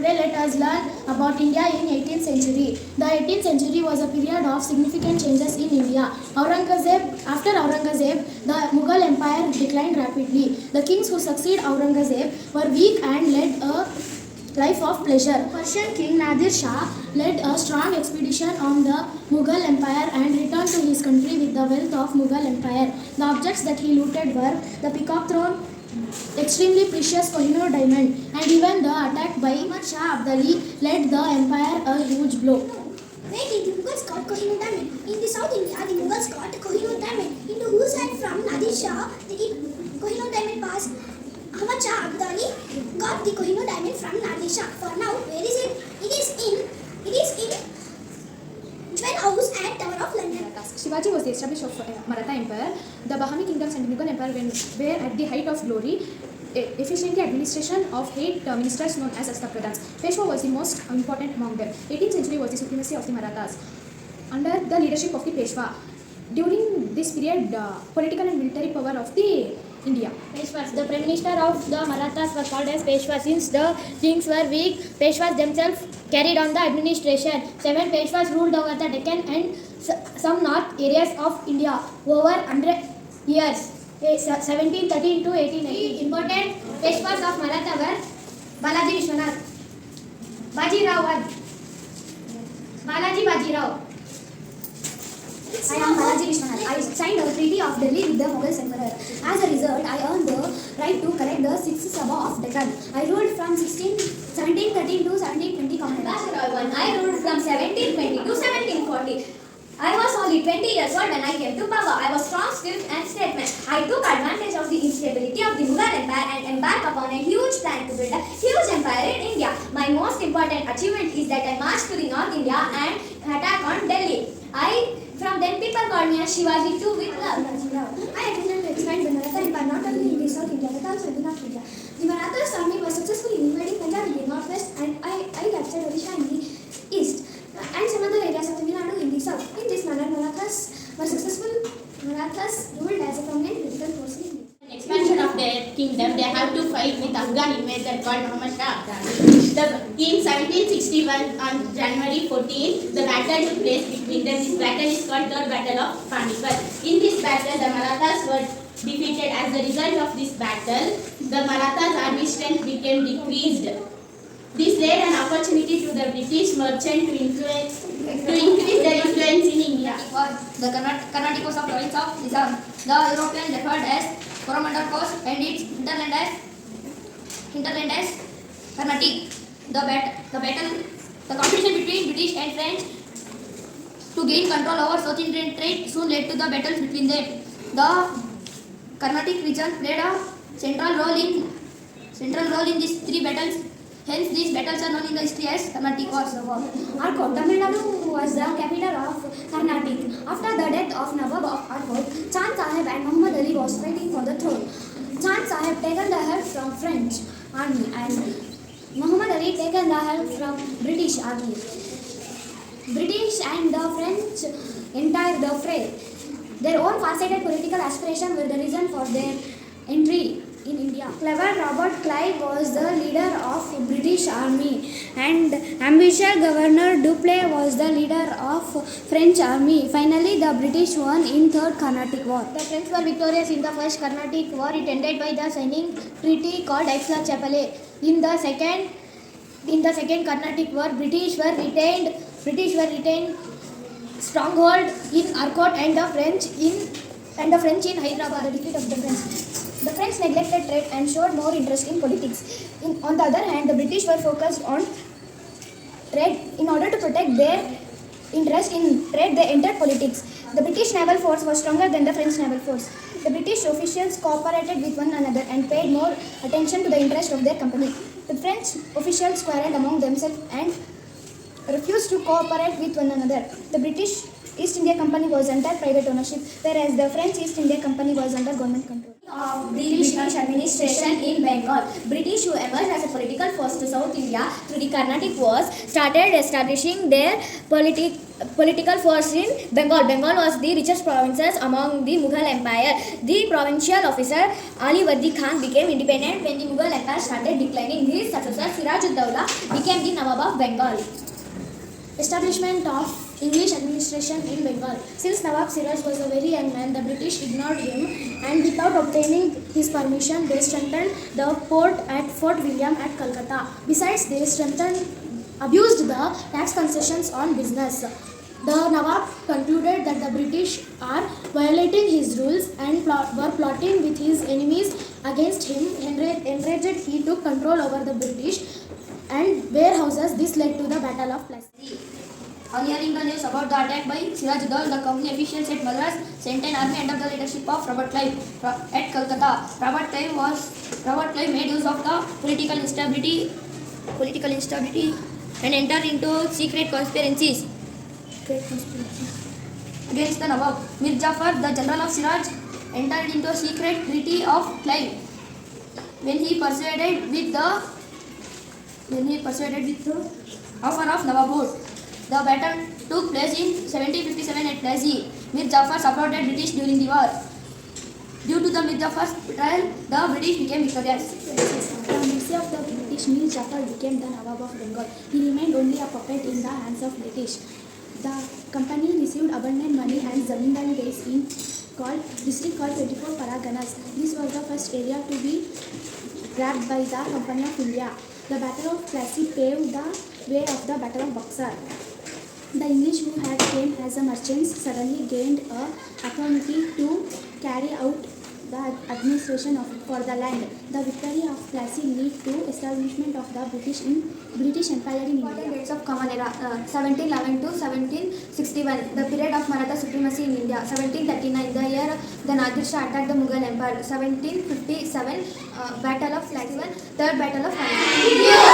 Today let us learn about India in 18th century. The 18th century was a period of significant changes in India. After Aurangzeb, the Mughal Empire declined rapidly. The kings who succeeded Aurangzeb were weak and led a life of pleasure. Persian king Nadir Shah led a strong expedition on the Mughal Empire and returned to his country with the wealth of Mughal Empire. The objects that he looted were the peacock throne, extremely precious Kohinoor diamond, and even the attack by Ahmad Shah Abdali led the empire a huge blow. Wait, the Mughals got Kohinoor diamond. In the South India, the Mughals got Kohinoor diamond. Into whose hand from Nadir Shah, the Kohinoor diamond passed? Ahmad Shah Abdali got the Kohinoor diamond from Nadir Shah. For now, where is it? It is in Jewel House at Tower of London. Shivaji was the establishment of Maratha Empire. The Bahmani kingdoms and Mughal Empire were at the height of glory. Efficiently administration of 8 ministers known as Astapradhans. Peshwa was the most important among them. 18th century was the supremacy of the Marathas. Under the leadership of the Peshwa, during this period, political and military power of the India. Peshwas. The Prime Minister of the Marathas was called as Peshwa. Since the kings were weak, Peshwas themselves carried on the administration. 7 Peshwas ruled over the Deccan and some north areas of India over 100 years, 1713 to 1880. Important Peshwas of Maratha were Balaji Vishwanath, Bajirao I, Balaji Bajirao. I am Balaji Vishwanath. I signed a treaty of Delhi with the Mughal Emperor. As a result, I earned the right to collect the 6th Sabha of Deccan. I ruled from 1713 to 1720. I ruled from 1720 to 1740. I was only 20 years old when I came to power. I was strong, skilled and statesman. I took advantage of the instability of the Mughal Empire and embarked upon a huge plan to build a huge empire in India. My most important achievement is that I marched to the North India and attacked on Delhi. From then people called me as Shivaji too with love. I intended to expand the Maratha Empire not only in the South India but also in the North India. The Marathas army was successful in invading Punjab in the northwest and I captured Odisha in the east and some other areas of Tamil Nadu in the south. In this manner, Marathas were successful. Marathas ruled as a permanent political force in India. Expansion of their kingdom, they have to fight with Afghan invader called Muhammad Shah Abdali. In 1761 on January 14, the battle took place between them. This battle is called the Battle of Panipat. In this battle, the Marathas were defeated. As a result of this battle, the Marathas' army strength became decreased. This laid an opportunity to the British merchant to increase their influence in India. The Carnaticos of province of Nizam. The European referred as Coromandel Coast and its hinterland as Carnatic. The competition between British and French to gain control over South Indian trade soon led to the battles between them. The Carnatic region played a central role in these 3 battles. Hence, these battles are known in the history as Carnatic Wars. Arcot, Tamil Nadu was the capital of Carnatic. After the death of Nawab of Arcot, Chand Sahib and Muhammad Ali was fighting for the throne. Chand Sahib taken the help from French army and Muhammad Ali taken the help from British army. British and the French entered the fray. Their own far-sighted political aspirations were the reason for their entry in India. Clever Robert Clive was the leader of British army and ambitious Governor Dupleix was the leader of French army. Finally, the British won in Third Carnatic War. The French were victorious in the First Carnatic War. It ended by the signing treaty called Aix-la-Chapelle. In the second Carnatic War, British were retained stronghold in Arcot and the French in Hyderabad. The defeat of the French. The French neglected trade and showed more interest in politics. On the other hand, the British were focused on trade. In order to protect their interest in trade, they entered politics. The British naval force was stronger than the French naval force. The British officials cooperated with one another and paid more attention to the interest of their company. The French officials quarreled among themselves and refused to cooperate with one another. The British East India Company was under private ownership, whereas the French East India Company was under government control. Of the British administration in Bengal. British, who emerged as a political force to South India through the Carnatic Wars, started establishing their political force in Bengal. Bengal was the richest provinces among the Mughal Empire. The provincial officer Ali Wardi Khan became independent when the Mughal Empire started declining. His successor Siraj-ud-Dawla became the Nawab of Bengal. Establishment of English administration in Bengal. Since Nawab Siraj was a very young man, the British ignored him, and without obtaining his permission, they strengthened the port at Fort William at Calcutta. Besides, they abused the tax concessions on business. The Nawab concluded that the British are violating his rules and were plotting with his enemies against him. Enraged, he took control over the British and warehouses. This led to the Battle of Plassey. On hearing the news about the attack by Siraj-ud-Dawla, the company officials at Madras sent an army under the leadership of Robert Clive at Calcutta. Robert Clive made use of the political instability and entered into secret conspiracies against the Nawab. Mir Jafar, the general of Siraj, entered into a secret treaty of Clive when he persuaded with the offer of Nawabhood. The battle took place in 1757 at Plassey. Mir Jafar supported British during the war. Due to the Mir Jafar's betrayal, the British became victorious. The mercy of the British, Mir Jafar became the Nawab of Bengal. He remained only a puppet in the hands of British. The company received abundant money and zamindari days in district called 24 Paraganas. This was the first area to be grabbed by the Company of India. The Battle of Plassey paved the way of the Battle of Buxar. The English, who had came as a merchants, suddenly gained a opportunity to carry out the administration for the land. The victory of Plassey led to establishment of the British Empire in India. Dates of Common Era 1711 to 1761. The period of Maratha supremacy in India. 1739, the year the Nadir Shah attacked the Mughal Empire. 1757, Battle of Plassey. Third Battle of Plassey.